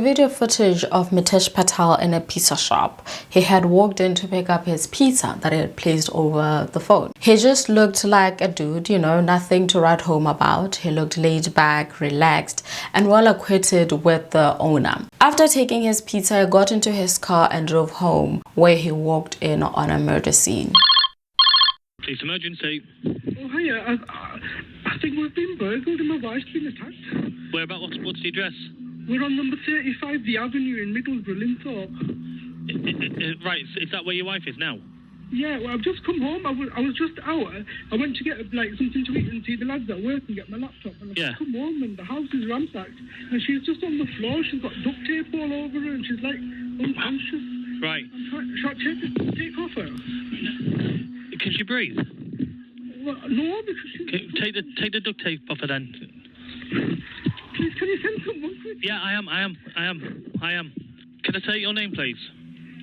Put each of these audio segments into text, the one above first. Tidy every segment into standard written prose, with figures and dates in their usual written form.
Video footage of Mitesh Patel in a pizza shop. He had walked in to pick up his pizza that he had placed over the phone. He just looked like a dude, nothing to write home about. He looked laid back, relaxed, and well acquainted with the owner. After taking his pizza, he got into his car and drove home, where he walked in on a murder scene. Police emergency. Oh, hiya. I think we've been burgled and my wife's been attacked. Whereabouts? What's the address? We're on number 35, the Avenue in Middlesbrough, Linthorpe. Right, is that where your wife is now? Yeah, well, I've just come home. I was just out. I went to get something to eat and see the lads at work and get my laptop. And I've just come home and the house is ransacked. And she's just on the floor. She's got duct tape all over her and she's like unconscious. Right. Shall I take off her? Can she breathe? Well, no, because she's... Take the duct tape off her then. Please, can you send someone quick? Yeah, I am. Can I take your name, please?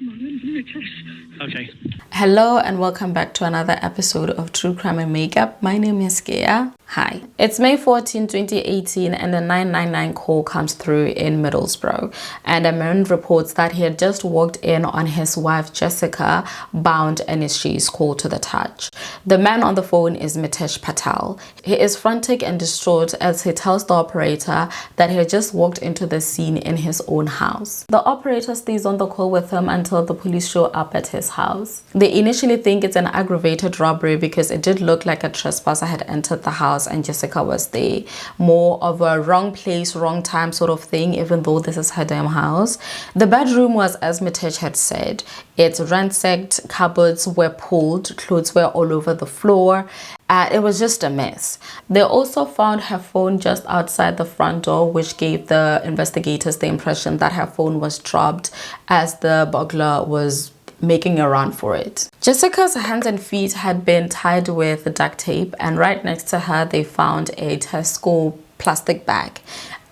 My name's Mitesh. Okay. Hello and welcome back to another episode of True Crime and Makeup. My name is Gia. Hi. It's May 14, 2018 and the 999 call comes through in Middlesbrough, and a man reports that he had just walked in on his wife Jessica bound and she's called to the touch. The man on the phone is Mitesh Patel. He is frantic and distraught as he tells the operator that he had just walked into the scene in his own house. The operator stays on the call with him until the police show up at his house. They initially think it's an aggravated robbery because it did look like a trespasser had entered the house and Jessica was there. More of a wrong place, wrong time sort of thing, even though this is her damn house. The bedroom was, as Mitesh had said, it's ransacked, cupboards were pulled, clothes were all over the floor. It was just a mess. They also found her phone just outside the front door, which gave the investigators the impression that her phone was dropped as the burglar was making a run for it. Jessica's hands and feet had been tied with duct tape, and right next to her they found a Tesco plastic bag.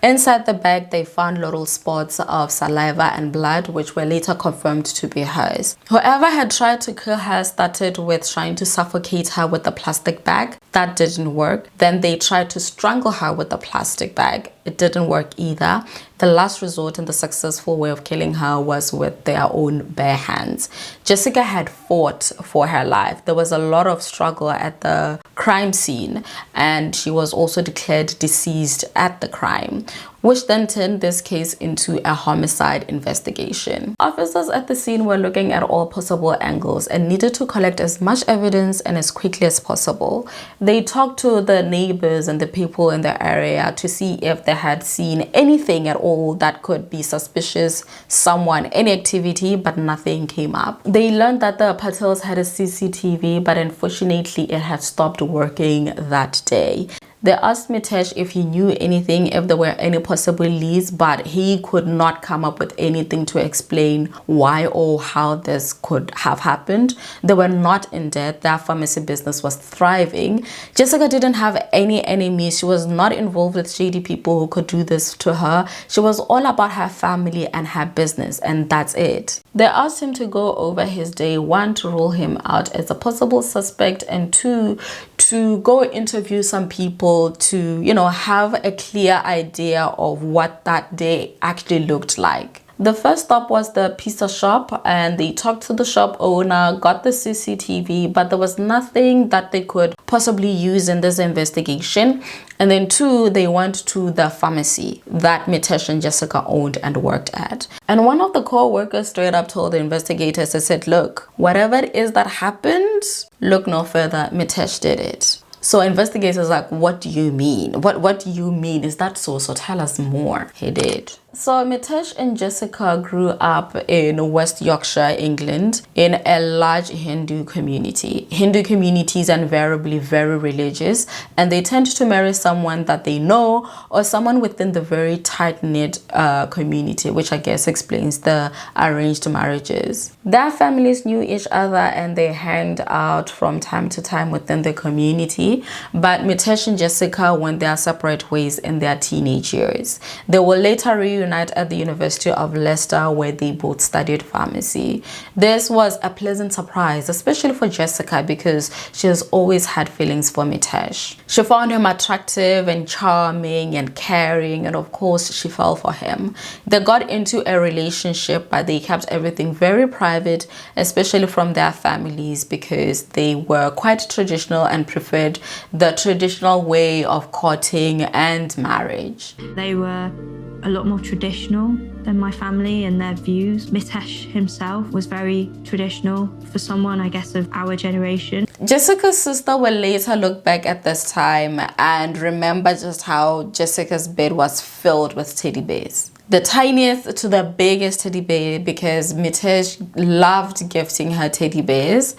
Inside the bag, they found little spots of saliva and blood, which were later confirmed to be hers. Whoever had tried to kill her started with trying to suffocate her with the plastic bag. That didn't work. Then they tried to strangle her with the plastic bag. It didn't work either. The last resort and the successful way of killing her was with their own bare hands. Jessica had fought for her life. There was a lot of struggle at the crime scene, and she was also declared deceased at the crime, which then turned this case into a homicide investigation. Officers at the scene were looking at all possible angles and needed to collect as much evidence and as quickly as possible. They talked to the neighbors and the people in the area to see if they had seen anything at all that could be suspicious, someone, any activity, but nothing came up. They learned that the Patels had a CCTV, but unfortunately it had stopped working that day. They asked Mitesh if he knew anything, if there were any possible leads, but he could not come up with anything to explain why or how this could have happened. They were not in debt. Their pharmacy business was thriving. Jessica didn't have any enemies. She was not involved with shady people who could do this to her. She was all about her family and her business, and that's it. They asked him to go over his day, one, to rule him out as a possible suspect, and two, to go interview some people to, have a clear idea of what that day actually looked like. The first stop was the pizza shop, and they talked to the shop owner, got the CCTV, but there was nothing that they could possibly use in this investigation. And then two, they went to the pharmacy that Mitesh and Jessica owned and worked at. And one of the co-workers straight up told the investigators, they said, look, whatever it is that happened, look no further, Mitesh did it. So investigators like, what do you mean? What do you mean? Is that so? So tell us more. He did. So Mitesh and Jessica grew up in West Yorkshire, England, in a large Hindu community. Hindu communities are invariably very religious, and they tend to marry someone that they know or someone within the very tight-knit community, which I guess explains the arranged marriages. Their families knew each other and they hanged out from time to time within the community, but Mitesh and Jessica went their separate ways in their teenage years. They were later reunited reunite at the University of Leicester, where they both studied pharmacy. This was a pleasant surprise, especially for Jessica, because she has always had feelings for Mitesh. She found him attractive and charming and caring, and of course she fell for him. They got into a relationship, but they kept everything very private, especially from their families, because they were quite traditional and preferred the traditional way of courting and marriage. They were a lot more traditional than my family and their views. Mitesh himself was very traditional for someone, I guess, of our generation. Jessica's sister will later look back at this time and remember just how Jessica's bed was filled with teddy bears. The tiniest to the biggest teddy bear, because Mitesh loved gifting her teddy bears.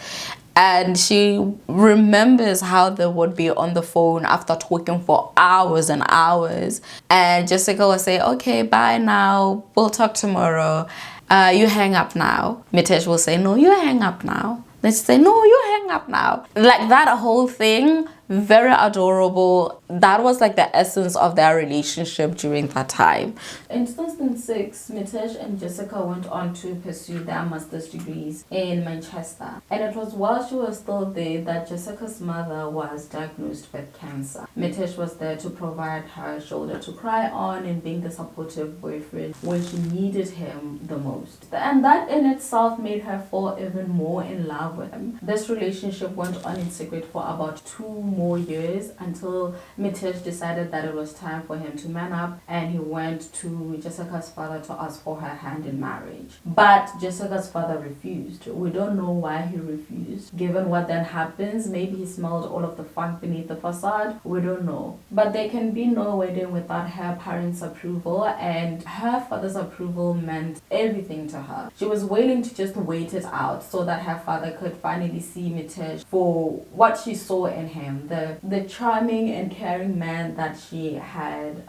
And she remembers how they would be on the phone after talking for hours and hours. And Jessica will say, okay, bye now. We'll talk tomorrow. You hang up now. Mitesh will say, no, you hang up now. They say, no, you hang up now. Like that whole thing, very adorable. That was like the essence of their relationship during that time. In 2006, Mitesh and Jessica went on to pursue their master's degrees in Manchester. And it was while she was still there that Jessica's mother was diagnosed with cancer. Mitesh was there to provide her a shoulder to cry on and being the supportive boyfriend when she needed him the most. And that in itself made her fall even more in love with him. This relationship went on in secret for about 2 more years until Mitesh decided that it was time for him to man up, and he went to Jessica's father to ask for her hand in marriage. But Jessica's father refused. We don't know why he refused. Given what then happens, maybe he smelled all of the funk beneath the facade. We don't know. But there can be no wedding without her parents' approval, and her father's approval meant everything to her. She was willing to just wait it out so that her father could finally see Mitesh for what she saw in him, the charming and caring man that she had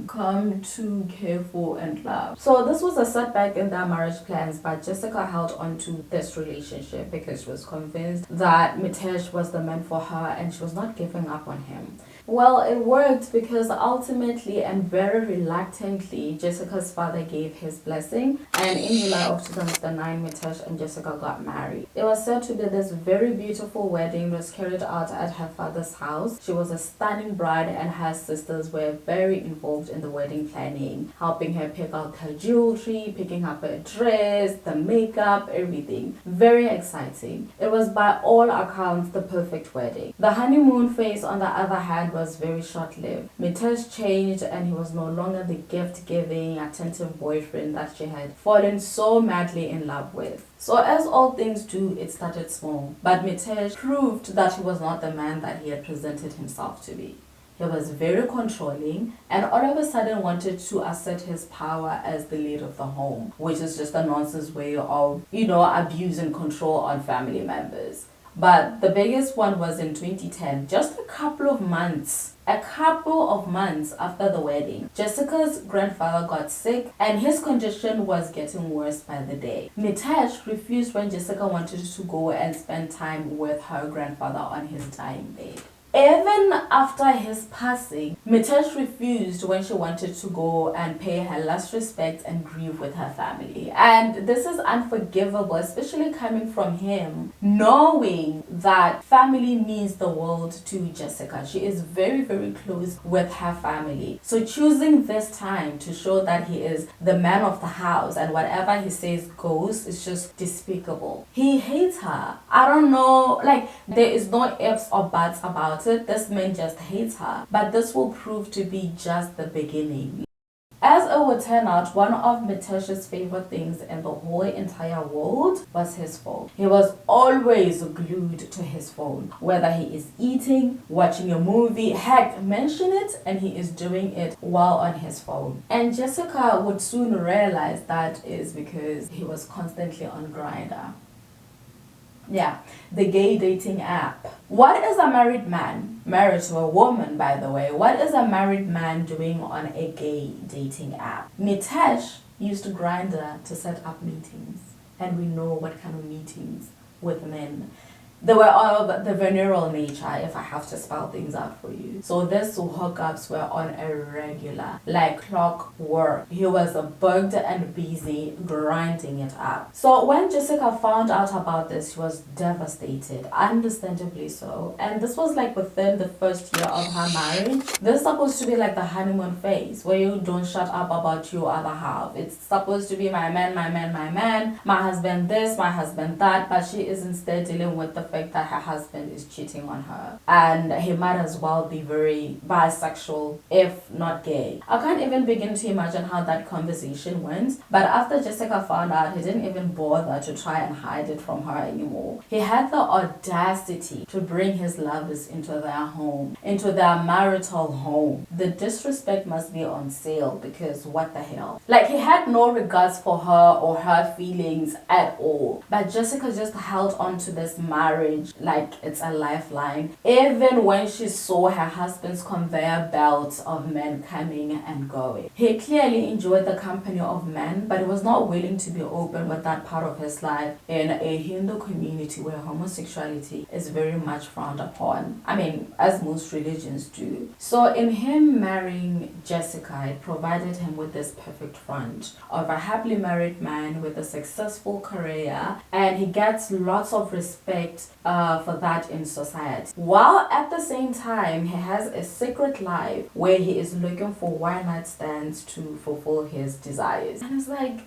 come to care for and love. So this was a setback in their marriage plans, but Jessica held on to this relationship because she was convinced that Mitesh was the man for her and she was not giving up on him. Well, it worked because ultimately and very reluctantly, Jessica's father gave his blessing, and in July of 2009, Mitesh and Jessica got married. It was said to be this very beautiful wedding. It was carried out at her father's house. She was a stunning bride, and her sisters were very involved in the wedding planning, helping her pick out her jewelry, picking up her dress, the makeup, everything. Very exciting. It was by all accounts the perfect wedding. The honeymoon phase, on the other hand, was very short-lived. Mitesh changed, and he was no longer the gift-giving, attentive boyfriend that she had fallen so madly in love with. So as all things do, it started small. But Mitesh proved that he was not the man that he had presented himself to be. He was very controlling and all of a sudden wanted to assert his power as the leader of the home, which is just a nonsense way of, abuse and control on family members. But the biggest one was in 2010, just a couple of months after the wedding. Jessica's grandfather got sick and his condition was getting worse by the day. Mitesh refused when Jessica wanted to go and spend time with her grandfather on his dying bed. Even after his passing, Mitesh refused when she wanted to go and pay her last respect and grieve with her family. And this is unforgivable, especially coming from him, knowing that family means the world to Jessica. She is very, very close with her family. So choosing this time to show that he is the man of the house and whatever he says goes is just despicable. He hates her. I don't know, there is no ifs or buts about it. This man just hates her, but this will prove to be just the beginning. As it would turn out, one of Mitesh's favorite things in the whole entire world was his phone. He was always glued to his phone, whether he is eating, watching a movie, heck, mention it, and he is doing it while on his phone. And Jessica would soon realize that is because he was constantly on Grindr. Yeah, the gay dating app. What is a married man, married to a woman by the way, what is a married man doing on a gay dating app? Mitesh used Grindr to set up meetings, and we know what kind of meetings with men. They were of the venereal nature, if I have to spell things out for you. So these hookups were on a regular, like clockwork. He was booked and busy grinding it up. So when Jessica found out about this, she was devastated, understandably so. And this was like within the first year of her marriage. This is supposed to be like the honeymoon phase where you don't shut up about your other half. It's supposed to be my man, my man, my man, my husband this, my husband that, but she is instead dealing with the fact that her husband is cheating on her, and he might as well be very bisexual, if not gay. I can't even begin to imagine how that conversation went, but after Jessica found out, he didn't even bother to try and hide it from her anymore. He had the audacity to bring his lovers into their home, into their marital home. The disrespect must be on sale, because what the hell? Like, he had no regards for her or her feelings at all, but Jessica just held on to this marriage like it's a lifeline, even when she saw her husband's conveyor belt of men coming and going. He clearly enjoyed the company of men, but he was not willing to be open with that part of his life in a Hindu community where homosexuality is very much frowned upon. I mean, as most religions do. So in him marrying Jessica, it provided him with this perfect front of a happily married man with a successful career, and he gets lots of respect for that in society, while at the same time he has a secret life where he is looking for one night stands to fulfill his desires. And it's like,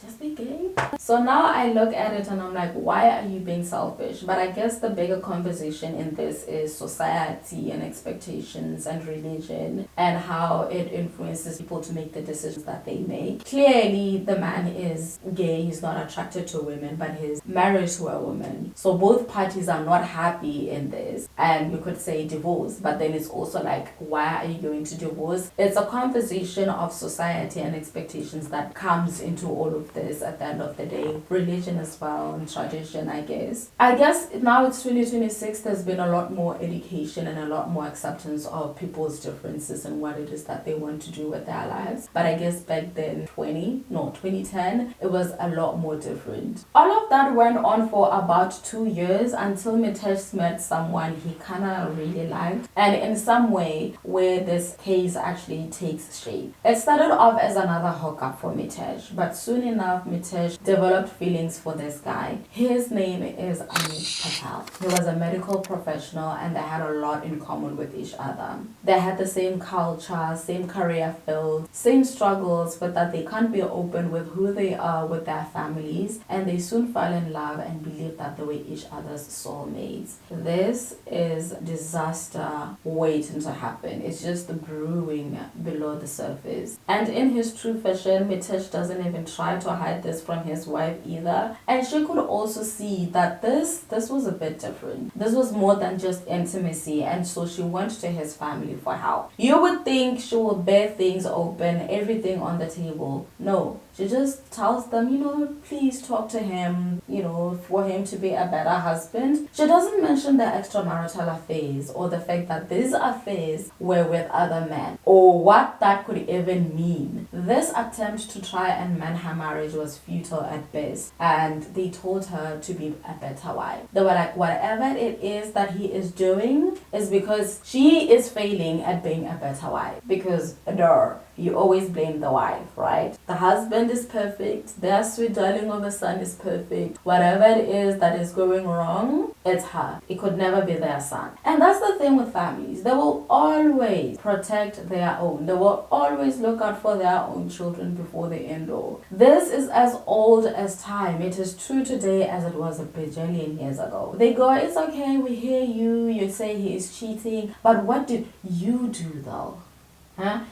just be gay. So now I look at it and I'm like, why are you being selfish? But I guess the bigger conversation in this is society and expectations and religion and how it influences people to make the decisions that they make. Clearly the man is gay, he's not attracted to women, but he's married to a woman. So both parties are not happy in this, and you could say divorce, but then it's also like, why are you going to divorce? It's a conversation of society and expectations that comes into all of this at the end of the day. Religion as well, and tradition, I guess. I guess now it's 2026, there's been a lot more education and a lot more acceptance of people's differences and what it is that they want to do with their lives. But I guess back then, 2010, it was a lot more different. All of that went on for about 2 years until Mitesh met someone he kind of really liked, and in some way where this case actually takes shape. It started off as another hookup for Mitesh, but soon enough Mitesh developed feelings for this guy. His name is Amit Patel. He was a medical professional and they had a lot in common with each other. They had the same culture, same career field, same struggles, but that they can't be open with who they are with their families, and they soon fell in love and believed that they were each other's soulmates. This is disaster waiting to happen. It's just brewing below the surface. And in his true fashion, Mitesh doesn't even try to hide this from his wife either, and she could also see that this was a bit different. This was more than just intimacy, and so she went to his family for help. You would think she will bear things open, everything on the table. No, she just tells them, please talk to him, for him to be a better husband. She doesn't mention the extramarital affairs or the fact that these affairs were with other men or what that could even mean. This attempt to try and mend her marriage was futile at best, and they told her to be a better wife. They were like, whatever it is that he is doing is because she is failing at being a better wife. Because, you always blame the wife, right? The husband is perfect, their sweet darling of a son is perfect. Whatever it is that is going wrong, it's her. It could never be their son. And that's the thing with families. They will always protect their own. They will always look out for their own children before the end all. This is as old as time. It is true today as it was a bajillion years ago. They go, it's okay, we hear you, you say he is cheating, but what did you do though?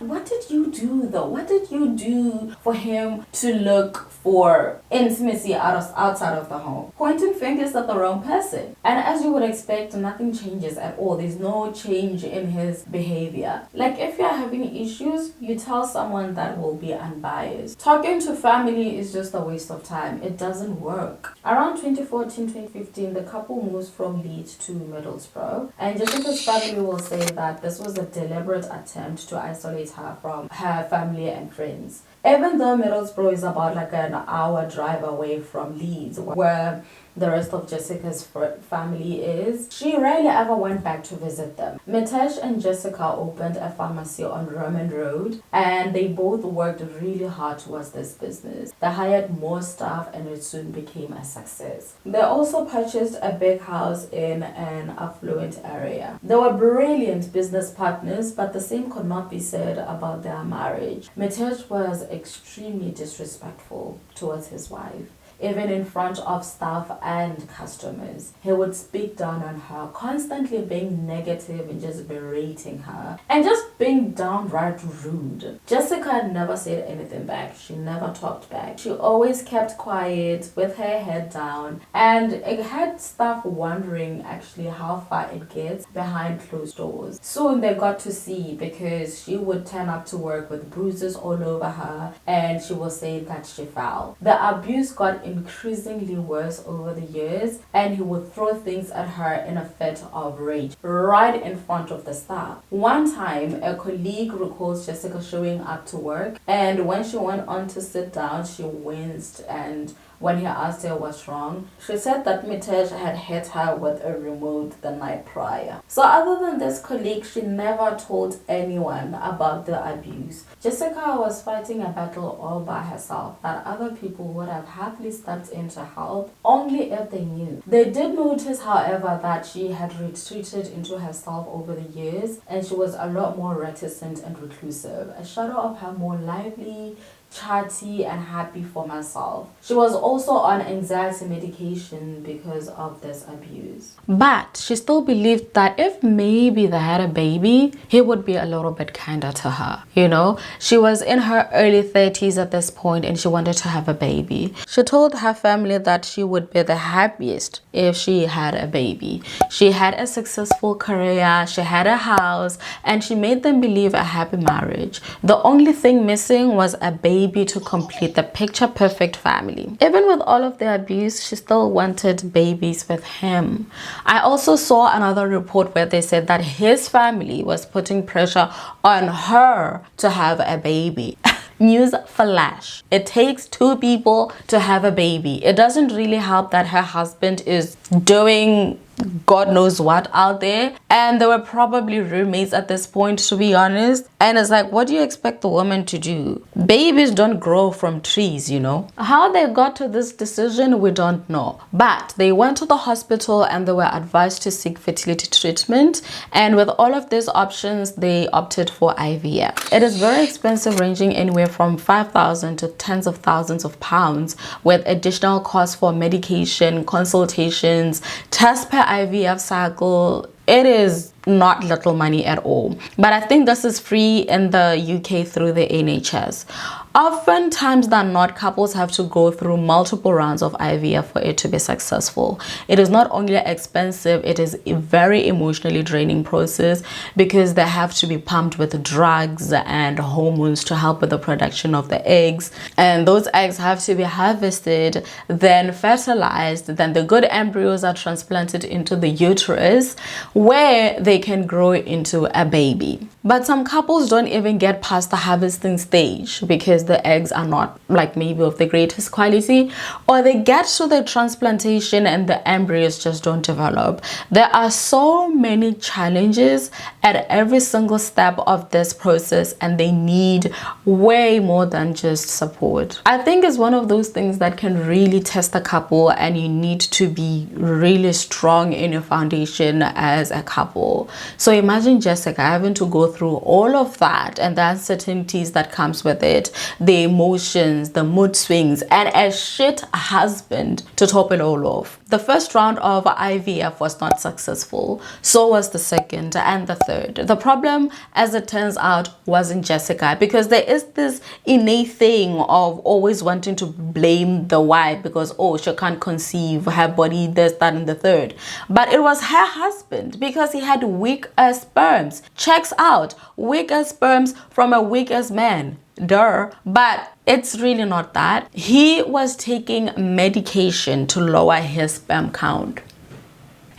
What did you do though? What did you do for him to look for intimacy outside of the home? Pointing fingers at the wrong person. And as you would expect, nothing changes at all. There's no change in his behavior. Like, if you're having issues, you tell someone that will be unbiased. Talking to family is just a waste of time. It doesn't work. Around 2014, 2015, the couple moves from Leeds to Middlesbrough, and Jessica's family will say that this was a deliberate attempt to isolate her from her family and friends. Even though Middlesbrough is about like an hour drive away from Leeds, where the rest of Jessica's family is, she rarely ever went back to visit them. Mitesh and Jessica opened a pharmacy on Roman Road, and they both worked really hard towards this business. They hired more staff and it soon became a success. They also purchased a big house in an affluent area. They were brilliant business partners, but the same could not be said about their marriage. Mitesh was extremely disrespectful towards his wife. Even in front of staff and customers, he would speak down on her, constantly being negative and just berating her and just being downright rude. Jessica never said anything back. She never talked back. She always kept quiet with her head down, and it had staff wondering actually how far it gets behind closed doors. Soon they got to see, because she would turn up to work with bruises all over her and she would say that she fell. The abuse got increasingly worse over the years, and he would throw things at her in a fit of rage right in front of the staff. One time, a colleague recalls Jessica showing up to work, and when she went on to sit down, she winced, and when he asked her what's wrong, she said that Mitesh had hit her with a remote the night prior. So other than this colleague, she never told anyone about the abuse. Jessica was fighting a battle all by herself that other people would have happily stepped in to help, only if they knew. They did notice, however, that she had retreated into herself over the years, and she was a lot more reticent and reclusive, a shadow of her more lively, chatty and happy for myself. She was also on anxiety medication because of this abuse. But she still believed that if maybe they had a baby, he would be a little bit kinder to her. You know, she was in her early 30s at this point and she wanted to have a baby. She told her family that she would be the happiest if she had a baby. She had a successful career, she had a house, and she made them believe a happy marriage. The only thing missing was a baby to complete the picture perfect family. Even with all of the abuse, she still wanted babies with him. I also saw another report where they said that his family was putting pressure on her to have a baby. News flash. It takes two people to have a baby. It doesn't really help that her husband is doing God knows what out there, and they were probably roommates at this point, to be honest. And it's like, what do you expect the woman to do? Babies don't grow from trees, you know. How they got to this decision, we don't know, but they went to the hospital and they were advised to seek fertility treatment, and with all of these options they opted for IVF. It is very expensive, ranging anywhere from 5,000 to tens of thousands of pounds, with additional costs for medication, consultations, tests per IVF cycle. It is not little money at all, but I think this is free in the UK through the NHS. Oftentimes than not, couples have to go through multiple rounds of IVF for it to be successful. It is not only expensive, it is a very emotionally draining process, because they have to be pumped with drugs and hormones to help with the production of the eggs, and those eggs have to be harvested, then fertilized, then the good embryos are transplanted into the uterus where they can grow into a baby. But some couples don't even get past the harvesting stage because the eggs are not like maybe of the greatest quality, or they get to the transplantation and the embryos just don't develop. There are so many challenges at every single step of this process, and they need way more than just support. I think it's one of those things that can really test a couple, and you need to be really strong in your foundation as a couple. So imagine Jessica having to go through all of that and the uncertainties that comes with it, the emotions, the mood swings, and a shit husband to top it all off. The first round of IVF was not successful, so was the second and the third. The problem, as it turns out, wasn't Jessica, because there is this innate thing of always wanting to blame the wife because, oh, she can't conceive, her body, this, that, and the third. But it was her husband, because he had weaker sperms. Checks out. Weaker sperms from a weaker man. Duh. But it's really not that. He was taking medication to lower his sperm count.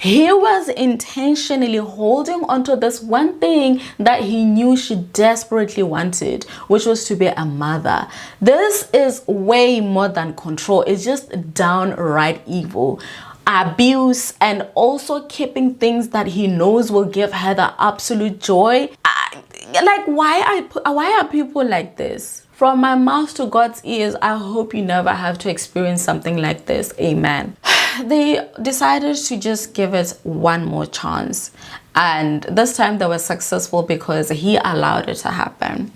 He was intentionally holding onto this one thing that he knew she desperately wanted, which was to be a mother. This is way more than control. It's just downright evil. Abuse, and also keeping things that he knows will give her the absolute joy. Like, why are people like this? From my mouth to God's ears, I hope you never have to experience something like this. Amen. They decided to just give it one more chance. And this time they were successful because he allowed it to happen.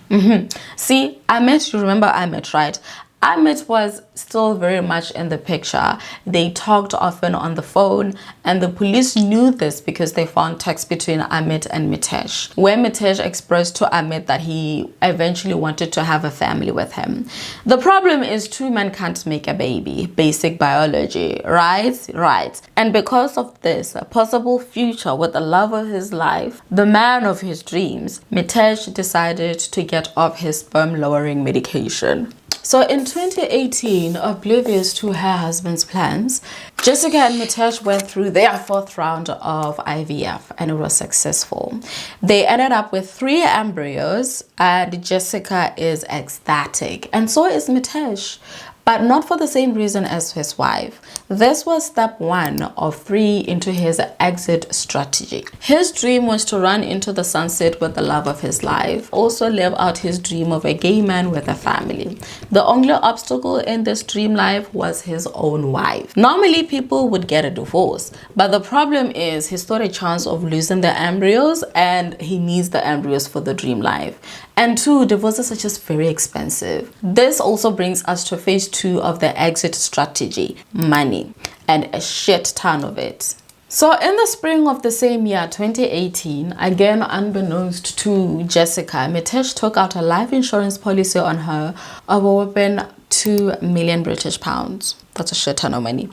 See, Amit, you remember Amit, right? Amit was still very much in the picture. They talked often on the phone, and the police knew this because they found texts between Amit and Mitesh, where Mitesh expressed to Amit that he eventually wanted to have a family with him. The problem is 2 men can't make a baby. Basic biology, right? Right. And because of this, a possible future with the love of his life, the man of his dreams, Mitesh decided to get off his sperm-lowering medication. So in 2018, oblivious to her husband's plans, Jessica and Mitesh went through their 4th round of IVF, and it was successful. They ended up with 3 embryos, and Jessica is ecstatic, and so is Mitesh, but not for the same reason as his wife. This was step 1 of 3 into his exit strategy. His dream was to run into the sunset with the love of his life, also live out his dream of a gay man with a family. The only obstacle in this dream life was his own wife. Normally people would get a divorce, but the problem is he stood a chance of losing the embryos, and he needs the embryos for the dream life. And 2, divorces are just very expensive. This also brings us to phase 2 of the exit strategy: money, and a shit ton of it. So in the spring of the same year, 2018, again unbeknownst to Jessica, Mitesh took out a life insurance policy on her of a whopping 2 million British pounds. That's a shit ton of money.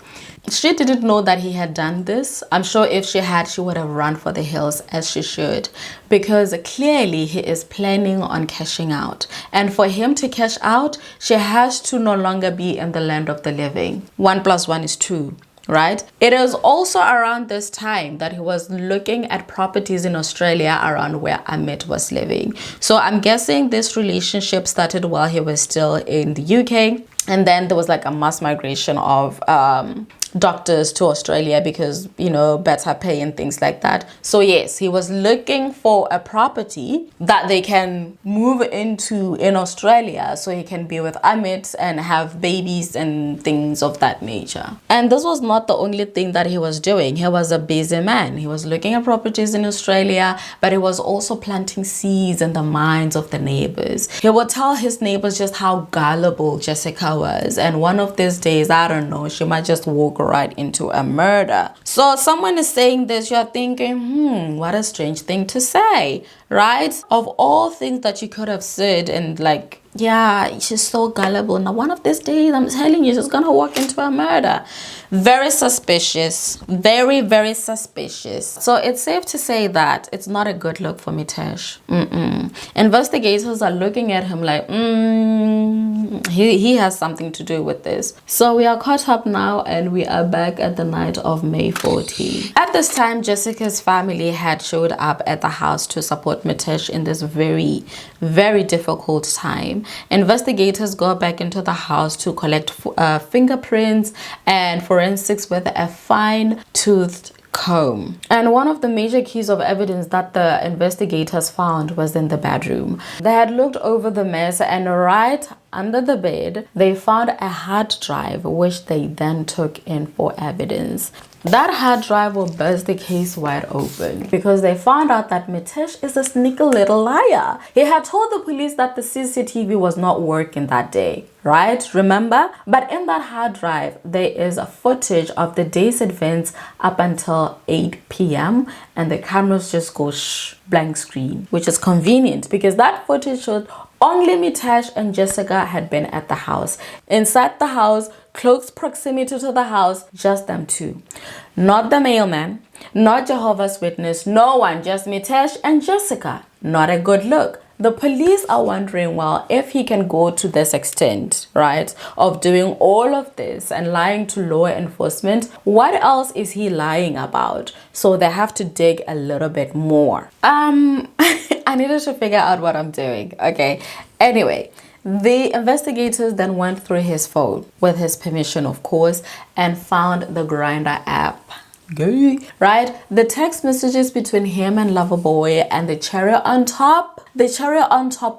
She didn't know that he had done this. I'm sure if she had, she would have run for the hills, as she should, because clearly he is planning on cashing out. And for him to cash out, she has to no longer be in the land of the living. 1 + 1 is 2. Right? It is also around this time that he was looking at properties in Australia around where Amit was living. So I'm guessing this relationship started while he was still in the UK, and then there was like a mass migration of doctors to Australia because, you know, better pay and things like that. So yes, he was looking for a property that they can move into in Australia so he can be with Amit and have babies and things of that nature. And this was not the only thing that he was doing. He was a busy man. He was looking at properties in Australia, but he was also planting seeds in the minds of the neighbors. He would tell his neighbors just how gullible Jessica was, and one of these days, I don't know, she might just walk right into a murder. So someone is saying this, you're thinking, what a strange thing to say, right? Of all things that you could have said, and like, yeah, she's so gullible. Now one of these days, I'm telling you, she's gonna walk into a murder. Very suspicious. Very, very suspicious. So it's safe to say that it's not a good look for Mitesh. Investigators are looking at him like, he has something to do with this. So we are caught up now, and we are back at the night of May 14. At this time, Jessica's family had showed up at the house to support Mitesh in this very, very difficult time. Investigators go back into the house to collect fingerprints and forensics with a fine-toothed comb. And one of the major keys of evidence that the investigators found was in the bedroom. They had looked over the mess, and right under the bed, they found a hard drive, which they then took in for evidence. That hard drive will burst the case wide open because they found out that Mitesh is a sneaky little liar. He had told the police that the CCTV was not working that day, right? Remember? But in that hard drive, there is a footage of the day's events up until 8 p.m. and the cameras just go blank screen, which is convenient because that footage showed only Mitesh and Jessica had been at the house. Inside the house, close proximity to the house, just them two. Not the mailman, not Jehovah's Witness, no one, just Mitesh and Jessica. Not a good look. the police are wondering, well, if he can go to this extent, right, of doing all of this and lying to law enforcement, what else is he lying about? So they have to dig a little bit more. I needed to figure out what I'm doing. Okay. Anyway, the investigators then went through his phone, with his permission, of course, and found the Grindr app. Gay. Right? The text messages between him and Loverboy, and the cherry on top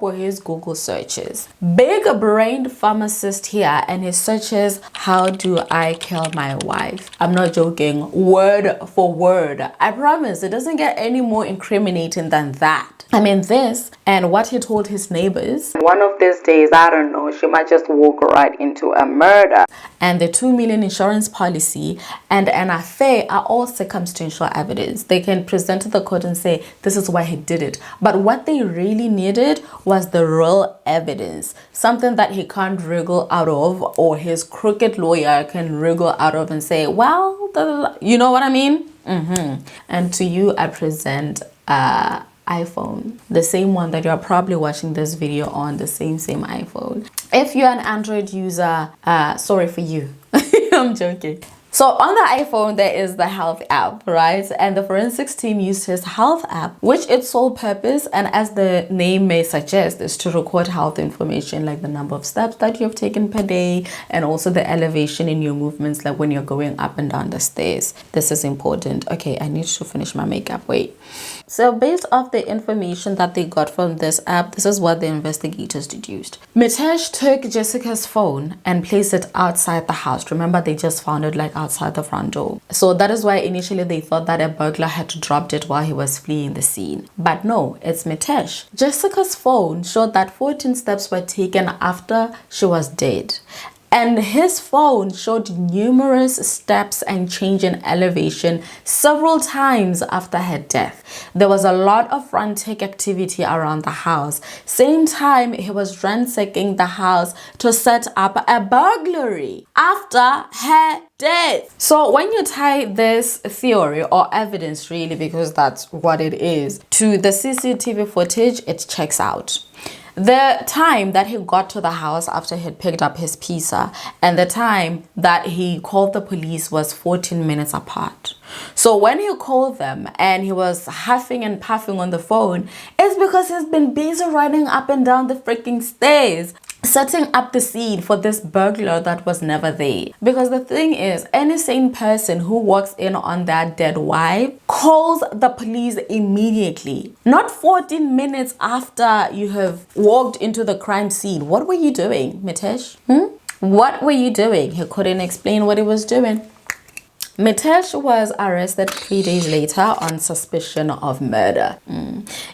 were his Google searches. Big brained pharmacist here, and he searches, how do I kill my wife? I'm not joking, word for word. I promise it doesn't get any more incriminating than that. I mean, this and what he told his neighbors. One of these days, I don't know, she might just walk right into a murder. And the 2 million insurance policy and an affair are all circumstantial evidence. They can present to the court and say, this is why he did it. But what they really needed was the real evidence. Something that he can't wriggle out of, or his crooked lawyer can wriggle out of and say, well, you know what I mean? And to you, I present iPhone, the same one that you're probably watching this video on, the same iPhone. If you're an Android user, sorry for you. I'm joking. So on the iPhone, there is the health app, right? And the forensics team used his health app, which its sole purpose, and as the name may suggest, is to record health information, like the number of steps that you've taken per day, and also the elevation in your movements, like when you're going up and down the stairs. This is important. Okay, I need to finish my makeup. Wait. So based off the information that they got from this app, this is what the investigators deduced. Mitesh took Jessica's phone and placed it outside the house. Remember, they just found it like outside the front door. So that is why initially they thought that a burglar had dropped it while he was fleeing the scene. But no, it's Mitesh. Jessica's phone showed that 14 steps were taken after she was dead. And his phone showed numerous steps and change in elevation several times after her death. There was a lot of frantic activity around the house. Same time, he was ransacking the house to set up a burglary after her death. So when you tie this theory or evidence, really, because that's what it is, to the CCTV footage, it checks out. The time that he got to the house after he'd picked up his pizza and the time that he called the police was 14 minutes apart. So when he called them and he was huffing and puffing on the phone, it's because he's been busy running up and down the freaking stairs, setting up the scene for this burglar that was never there. Because the thing is, any sane person who walks in on their dead wife calls the police immediately, not 14 minutes after you have walked into the crime scene. What were you doing, Mitesh? What were you doing? He couldn't explain what he was doing. Mitesh was arrested 3 days later on suspicion of murder.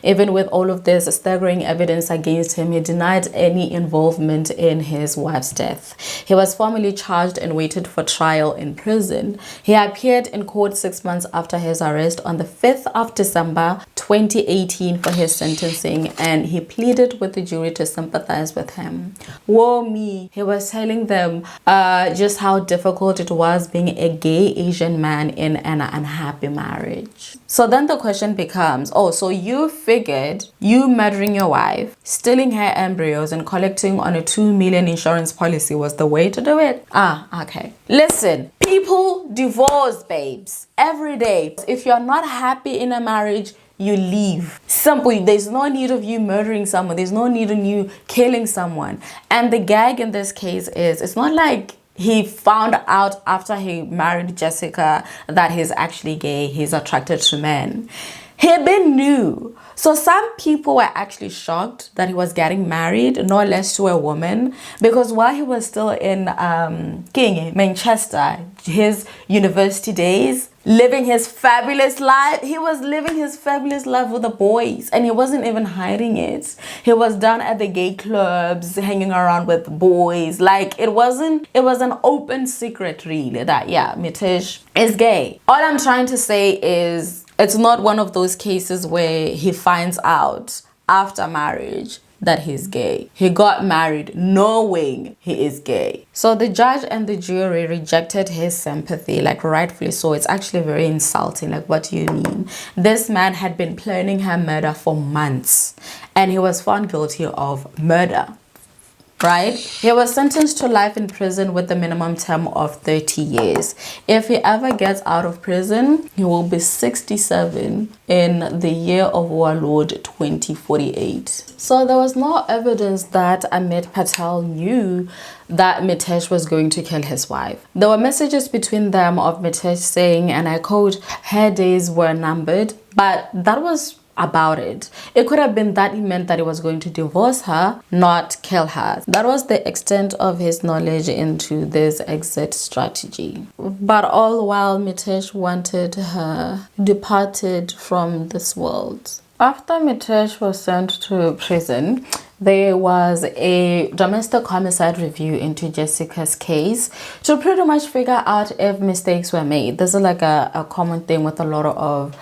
Even with all of this staggering evidence against him, he denied any involvement in his wife's death. He was formally charged and waited for trial in prison. He appeared in court 6 months after his arrest on the 5th of December 2018 for his sentencing, and he pleaded with the jury to sympathize with him. Whoa me, he was telling them just how difficult it was being a gay Asian man in an unhappy marriage. So then the question becomes, oh, so you figured you murdering your wife, stealing her embryos, and collecting on a 2 million insurance policy was the way to do it? Okay. Listen, people divorce, babes, every day. If you're not happy in a marriage, you leave. Simple. There's no need of you murdering someone. There's no need of you killing someone. And the gag in this case is, it's not like he found out after he married Jessica that he's actually gay, he's attracted to men. He been new. So some people were actually shocked that he was getting married, no less to a woman, because while he was still in Manchester, his university days, living his fabulous life, he was living his fabulous life with the boys, and he wasn't even hiding it. He was down at the gay clubs, hanging around with boys. Like, it was an open secret, really, that yeah, Mitesh is gay. All I'm trying to say is, it's not one of those cases where he finds out after marriage that he's gay. He got married knowing he is gay. So the judge and the jury rejected his sympathy, like rightfully so. It's actually very insulting. Like, what do you mean? This man had been planning her murder for months. and he was found guilty of murder. Right? He was sentenced to life in prison with a minimum term of 30 years. If he ever gets out of prison, he will be 67 in the year of our Lord 2048. So there was no evidence that Amit Patel knew that Mitesh was going to kill his wife. There were messages between them of Mitesh saying, and I quote, her days were numbered, but that was about it. It could have been that he meant that he was going to divorce her, not kill her. That was the extent of his knowledge into this exit strategy. But all while Mitesh wanted her departed from this world. After Mitesh was sent to prison, there was a domestic homicide review into Jessica's case to pretty much figure out if mistakes were made. This is like a common thing with a lot of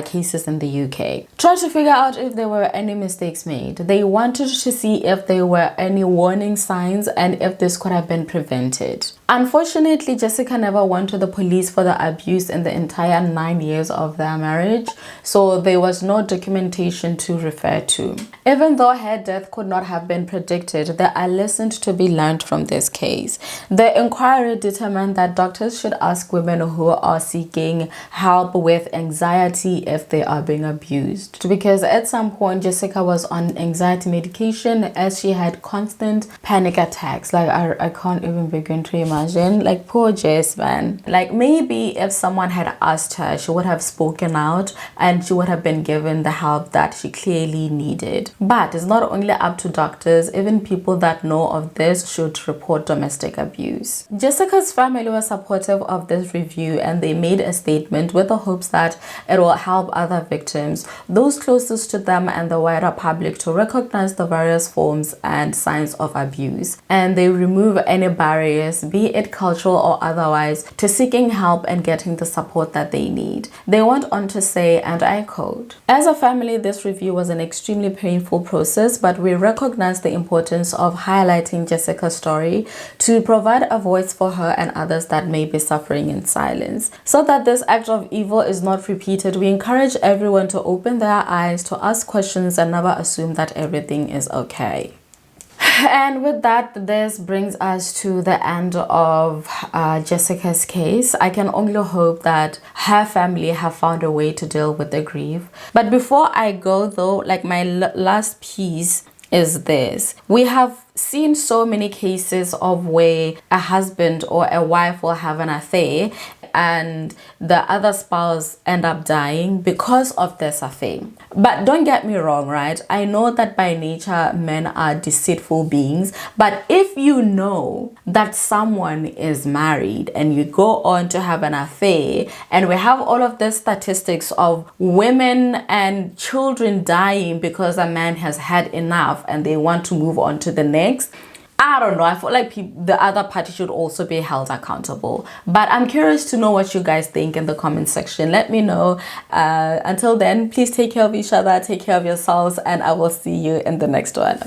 cases in the UK. Try to figure out if there were any mistakes made. They wanted to see if there were any warning signs and if this could have been prevented. Unfortunately, Jessica never went to the police for the abuse in the entire 9 years of their marriage, so there was no documentation to refer to. Even though her death could not have been predicted, there are lessons to be learned from this case. The inquiry determined that doctors should ask women who are seeking help with anxiety if they are being abused. Because at some point, Jessica was on anxiety medication as she had constant panic attacks. Like, I can't even begin to imagine. Like, poor Jess, man. Like, maybe if someone had asked her, she would have spoken out and she would have been given the help that she clearly needed. But it's not only up to doctors, even people that know of this should report domestic abuse. Jessica's family was supportive of this review and they made a statement with the hopes that it will help other victims, those closest to them and the wider public, to recognize the various forms and signs of abuse. And they remove any barriers, be it cultural or otherwise, to seeking help and getting the support that they need. They went on to say, and I quote, "As a family, this review was an extremely painful process, but we recognize the importance of highlighting Jessica's story to provide a voice for her and others that may be suffering in silence. So that this act of evil is not repeated, we encourage everyone to open their eyes, to ask questions, and never assume that everything is okay." And with that, this brings us to the end of Jessica's case. I can only hope that her family have found a way to deal with the grief. But before I go though, like, my last piece is this. We have seen so many cases of where a husband or a wife will have an affair and the other spouse end up dying because of this affair. But don't get me wrong, right? I know that by nature men are deceitful beings, but if you know that someone is married and you go on to have an affair, and we have all of the statistics of women and children dying because a man has had enough and they want to move on to the next, I don't know. I feel like the other party should also be held accountable. But I'm curious to know what you guys think in the comment section. Let me know. Until then, please take care of each other, take care of yourselves, and I will see you in the next one.